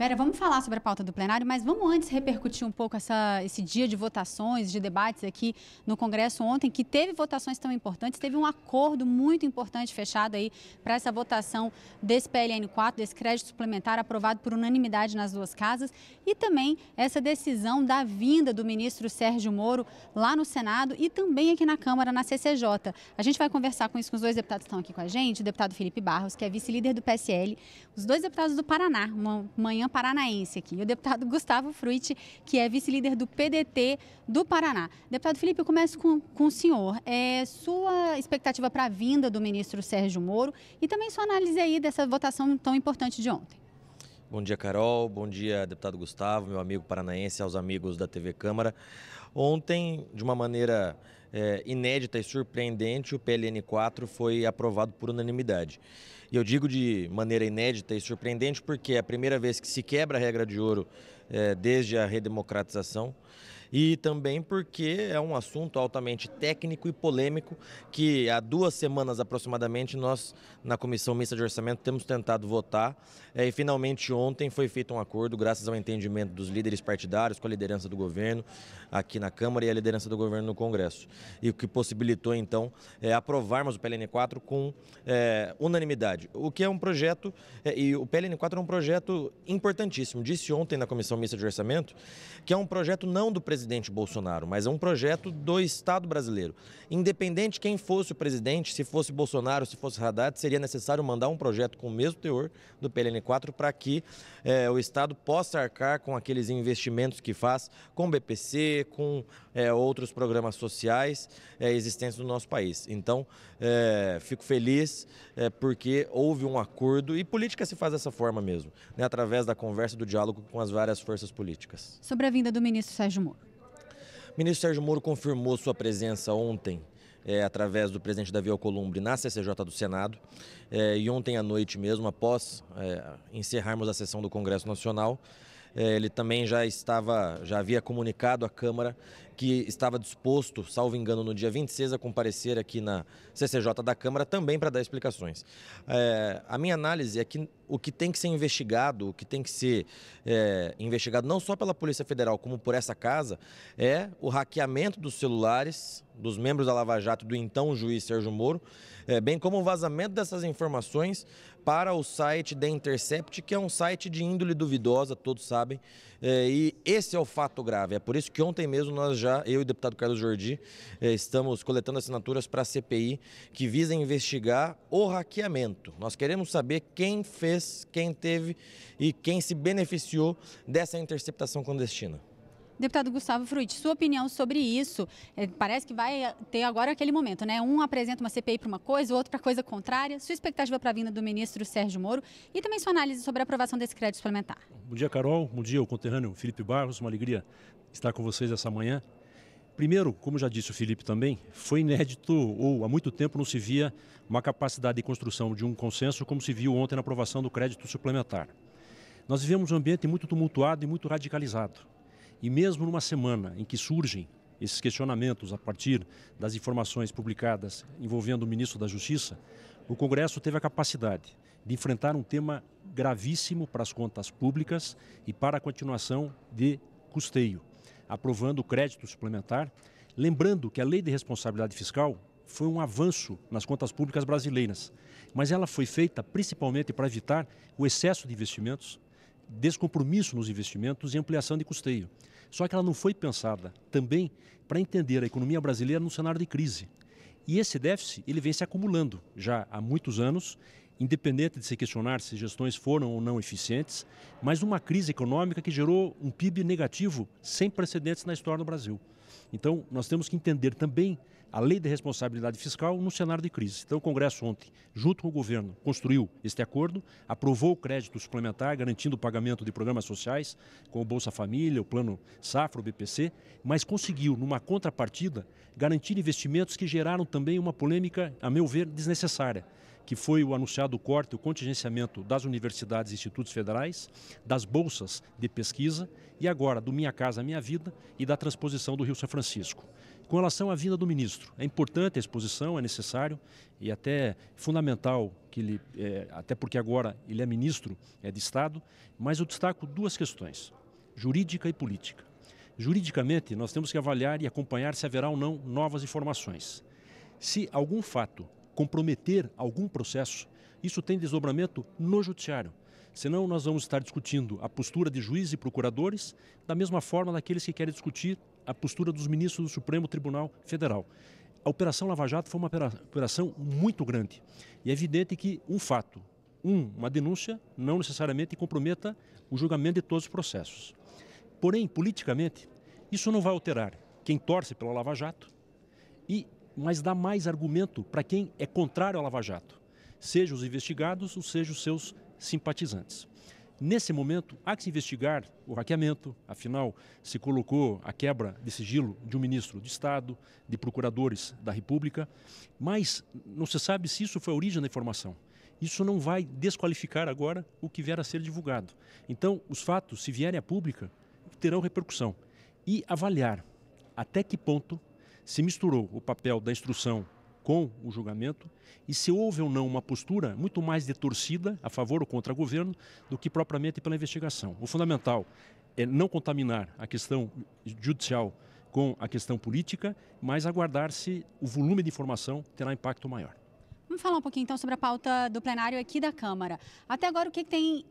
Vera, vamos falar sobre a pauta do plenário, mas vamos antes repercutir um pouco esse dia de votações, de debates aqui no Congresso ontem, que teve votações tão importantes, teve um acordo muito importante fechado aí para essa votação desse PLN4, desse crédito suplementar aprovado por unanimidade nas duas casas, e também essa decisão da vinda do ministro Sérgio Moro lá no Senado e também aqui na Câmara, na CCJ. A gente vai conversar com isso com os dois deputados que estão aqui com a gente, o deputado Felipe Barros, que é vice-líder do PSL, os dois deputados do Paraná, uma manhã paranaense aqui, e o deputado Gustavo Frutti, que é vice-líder do PDT do Paraná. Deputado Felipe, eu começo com o senhor. Sua expectativa para a vinda do ministro Sérgio Moro e também sua análise aí dessa votação tão importante de ontem. Bom dia, Carol. Bom dia, deputado Gustavo, meu amigo paranaense, aos amigos da TV Câmara. Ontem, de uma maneira inédita e surpreendente, o PLN4 foi aprovado por unanimidade. E eu digo de maneira inédita e surpreendente porque é a primeira vez que se quebra a regra de ouro desde a redemocratização. E também porque é um assunto altamente técnico e polêmico que há 2 semanas aproximadamente nós, na Comissão Mista de Orçamento, temos tentado votar e finalmente ontem foi feito um acordo graças ao entendimento dos líderes partidários com a liderança do governo aqui na Câmara e a liderança do governo no Congresso. E o que possibilitou então aprovarmos o PLN4 com unanimidade. O que é um projeto, e o PLN4 é um projeto importantíssimo. Disse ontem na Comissão Mista de Orçamento que é um projeto não do presidente Bolsonaro, mas é um projeto do Estado brasileiro. Independente quem fosse o presidente, se fosse Bolsonaro, se fosse Haddad, seria necessário mandar um projeto com o mesmo teor do PLN4 para que o Estado possa arcar com aqueles investimentos que faz com o BPC, com outros programas sociais existentes no nosso país. Então, fico feliz porque houve um acordo e política se faz dessa forma mesmo, né, através da conversa e do diálogo com as várias forças políticas. Sobre a vinda do ministro Sérgio Moro. O ministro Sérgio Moro confirmou sua presença ontem através do presidente Davi Alcolumbre na CCJ do Senado e ontem à noite mesmo, após encerrarmos a sessão do Congresso Nacional, ele também já havia comunicado à Câmara que estava disposto, salvo engano, no dia 26 a comparecer aqui na CCJ da Câmara também para dar explicações. A minha análise é que o que tem que ser investigado, o que tem que ser investigado não só pela Polícia Federal como por essa casa, é o hackeamento dos celulares dos membros da Lava Jato e do então juiz Sérgio Moro, bem como o vazamento dessas informações para o site The Intercept, que é um site de índole duvidosa, todos sabem, e esse é o fato grave. É por isso que ontem mesmo eu e o deputado Carlos Jordi, estamos coletando assinaturas para a CPI que visa investigar o hackeamento. Nós queremos saber quem fez, quem teve e quem se beneficiou dessa interceptação clandestina. Deputado Gustavo Frutti, sua opinião sobre isso? Parece que vai ter agora aquele momento, né? Um apresenta uma CPI para uma coisa, o outro para coisa contrária. Sua expectativa para a vinda do ministro Sérgio Moro e também sua análise sobre a aprovação desse crédito suplementar. Bom dia, Carol. Bom dia, o conterrâneo Felipe Barros. Uma alegria estar com vocês essa manhã. Primeiro, como já disse o Felipe também, foi inédito ou há muito tempo não se via uma capacidade de construção de um consenso como se viu ontem na aprovação do crédito suplementar. Nós vivemos um ambiente muito tumultuado e muito radicalizado. E mesmo numa semana em que surgem esses questionamentos a partir das informações publicadas envolvendo o ministro da Justiça, o Congresso teve a capacidade de enfrentar um tema gravíssimo para as contas públicas e para a continuação de custeio, aprovando o crédito suplementar, lembrando que a Lei de Responsabilidade Fiscal foi um avanço nas contas públicas brasileiras, mas ela foi feita principalmente para evitar o excesso de investimentos, descompromisso nos investimentos e ampliação de custeio. Só que ela não foi pensada também para entender a economia brasileira no cenário de crise. E esse déficit ele vem se acumulando já há muitos anos, independente de se questionar se gestões foram ou não eficientes, mas uma crise econômica que gerou um PIB negativo sem precedentes na história do Brasil. Então, nós temos que entender também a Lei de Responsabilidade Fiscal no cenário de crise. Então, o Congresso ontem, junto com o governo, construiu este acordo, aprovou o crédito suplementar, garantindo o pagamento de programas sociais, como o Bolsa Família, o Plano Safra, o BPC, mas conseguiu, numa contrapartida, garantir investimentos que geraram também uma polêmica, a meu ver, desnecessária, que foi o anunciado corte, o contingenciamento das universidades e institutos federais, das bolsas de pesquisa e agora do Minha Casa Minha Vida e da transposição do Rio São Francisco. Com relação à vinda do ministro, é importante a exposição, é necessário e até fundamental, que ele, até porque agora ele é ministro de Estado, mas eu destaco duas questões, jurídica e política. Juridicamente, nós temos que avaliar e acompanhar se haverá ou não novas informações. Se algum fato comprometer algum processo, isso tem desdobramento no judiciário. Senão nós vamos estar discutindo a postura de juízes e procuradores da mesma forma daqueles que querem discutir a postura dos ministros do Supremo Tribunal Federal. A Operação Lava Jato foi uma operação muito grande. E é evidente que um fato, uma denúncia, não necessariamente comprometa o julgamento de todos os processos. Porém, politicamente, isso não vai alterar quem torce pela Lava Jato, mas dá mais argumento para quem é contrário à Lava Jato, seja os investigados ou seja os seus simpatizantes. Nesse momento, há que se investigar o hackeamento, afinal, se colocou a quebra de sigilo de um ministro de Estado, de procuradores da República, mas não se sabe se isso foi a origem da informação. Isso não vai desqualificar agora o que vier a ser divulgado. Então, os fatos, se vierem à pública, terão repercussão. E avaliar até que ponto se misturou o papel da instrução com o julgamento e se houve ou não uma postura muito mais de torcida a favor ou contra o governo do que propriamente pela investigação. O fundamental é não contaminar a questão judicial com a questão política, mas aguardar se o volume de informação terá impacto maior. Vamos falar um pouquinho então sobre a pauta do plenário aqui da Câmara. Até agora, o que tem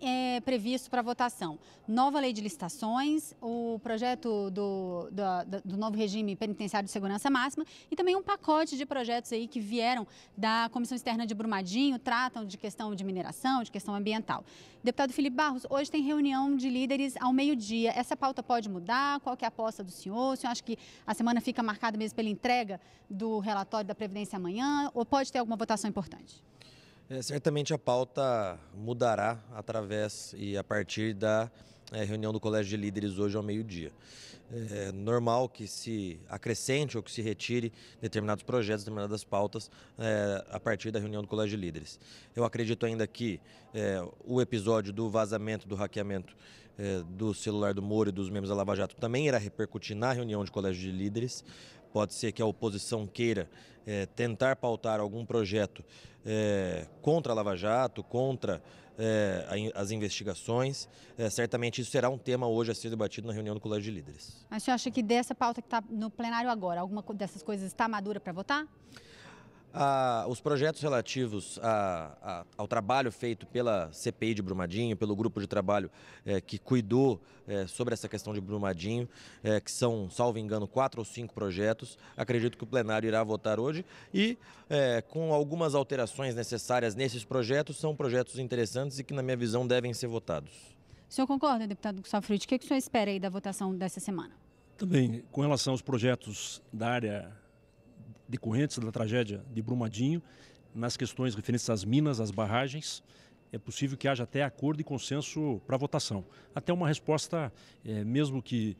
previsto para votação? Nova lei de licitações, o projeto do novo regime penitenciário de segurança máxima e também um pacote de projetos aí que vieram da Comissão Externa de Brumadinho, tratam de questão de mineração, de questão ambiental. Deputado Filipe Barros, hoje tem reunião de líderes ao meio-dia. Essa pauta pode mudar? Qual que é a aposta do senhor? O senhor acha que a semana fica marcada mesmo pela entrega do relatório da Previdência amanhã ou pode ter alguma votação importante? Certamente a pauta mudará através e a partir da reunião do Colégio de Líderes hoje ao meio-dia. É normal que se acrescente ou que se retire determinados projetos, determinadas pautas a partir da reunião do Colégio de Líderes. Eu acredito ainda que o episódio do vazamento, do hackeamento do celular do Moro e dos membros da Lava Jato também irá repercutir na reunião de Colégio de Líderes. Pode ser que a oposição queira tentar pautar algum projeto contra a Lava Jato, contra as investigações. Certamente isso será um tema hoje a ser debatido na reunião do Colégio de Líderes. Mas o senhor acha que dessa pauta que está no plenário agora, alguma dessas coisas está madura para votar? Os projetos relativos ao trabalho feito pela CPI de Brumadinho, pelo grupo de trabalho que cuidou sobre essa questão de Brumadinho, que são, salvo engano, 4 ou 5 projetos, acredito que o plenário irá votar hoje e com algumas alterações necessárias nesses projetos, são projetos interessantes e que, na minha visão, devem ser votados. O senhor concorda, deputado Gustavo Frutti? O que o senhor espera aí da votação dessa semana? Também, com relação aos projetos da área decorrentes da tragédia de Brumadinho, nas questões referentes às minas, às barragens, é possível que haja até acordo e consenso para votação. Até uma resposta, mesmo que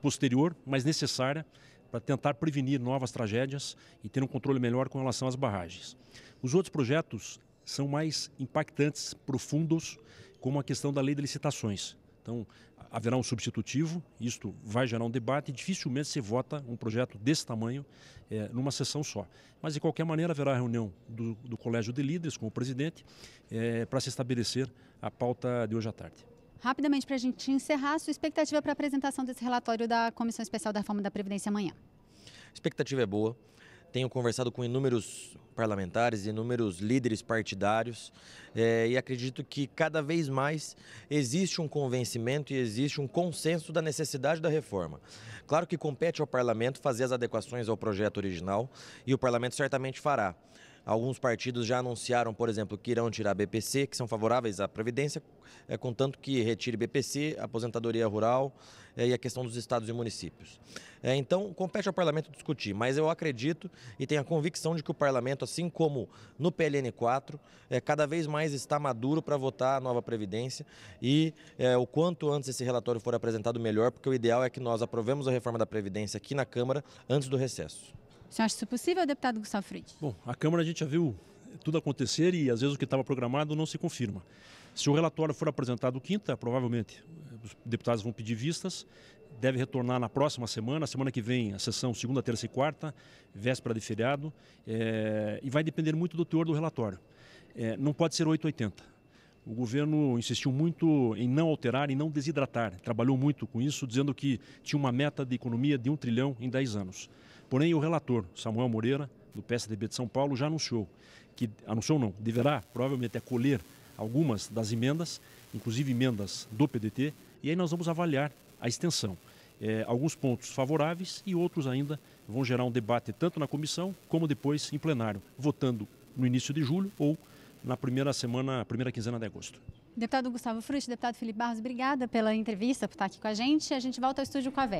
posterior, mas necessária, para tentar prevenir novas tragédias e ter um controle melhor com relação às barragens. Os outros projetos são mais impactantes, profundos, como a questão da lei de licitações. Então, haverá um substitutivo, isto vai gerar um debate e dificilmente se vota um projeto desse tamanho numa sessão só. Mas, de qualquer maneira, haverá a reunião do Colégio de Líderes com o presidente para se estabelecer a pauta de hoje à tarde. Rapidamente, para a gente encerrar, a sua expectativa para a apresentação desse relatório da Comissão Especial da Reforma da Previdência amanhã? A expectativa é boa. Tenho conversado com inúmeros parlamentares, inúmeros líderes partidários e acredito que cada vez mais existe um convencimento e existe um consenso da necessidade da reforma. Claro que compete ao parlamento fazer as adequações ao projeto original e o parlamento certamente fará. Alguns partidos já anunciaram, por exemplo, que irão tirar BPC, que são favoráveis à Previdência, contanto que retire BPC, aposentadoria rural e a questão dos estados e municípios. Então, compete ao parlamento discutir, mas eu acredito e tenho a convicção de que o parlamento, assim como no PLN 4, cada vez mais está maduro para votar a nova Previdência e o quanto antes esse relatório for apresentado, melhor, porque o ideal é que nós aprovemos a reforma da Previdência aqui na Câmara antes do recesso. O senhor acha isso possível, deputado Gustavo Frutti? Bom, a Câmara a gente já viu tudo acontecer e às vezes o que estava programado não se confirma. Se o relatório for apresentado quinta, provavelmente os deputados vão pedir vistas, deve retornar na próxima semana que vem a sessão segunda, terça e quarta, véspera de feriado, e vai depender muito do teor do relatório. Não pode ser 880. O governo insistiu muito em não alterar e não desidratar, trabalhou muito com isso, dizendo que tinha uma meta de economia de 1 trilhão em 10 anos. Porém, o relator, Samuel Moreira, do PSDB de São Paulo, já deverá provavelmente acolher algumas das emendas, inclusive emendas do PDT, e aí nós vamos avaliar a extensão. Alguns pontos favoráveis e outros ainda vão gerar um debate tanto na comissão como depois em plenário, votando no início de julho ou na primeira quinzena de agosto. Deputado Gustavo Frutti, deputado Felipe Barros, obrigada pela entrevista, por estar aqui com a gente. A gente volta ao estúdio com a Vera.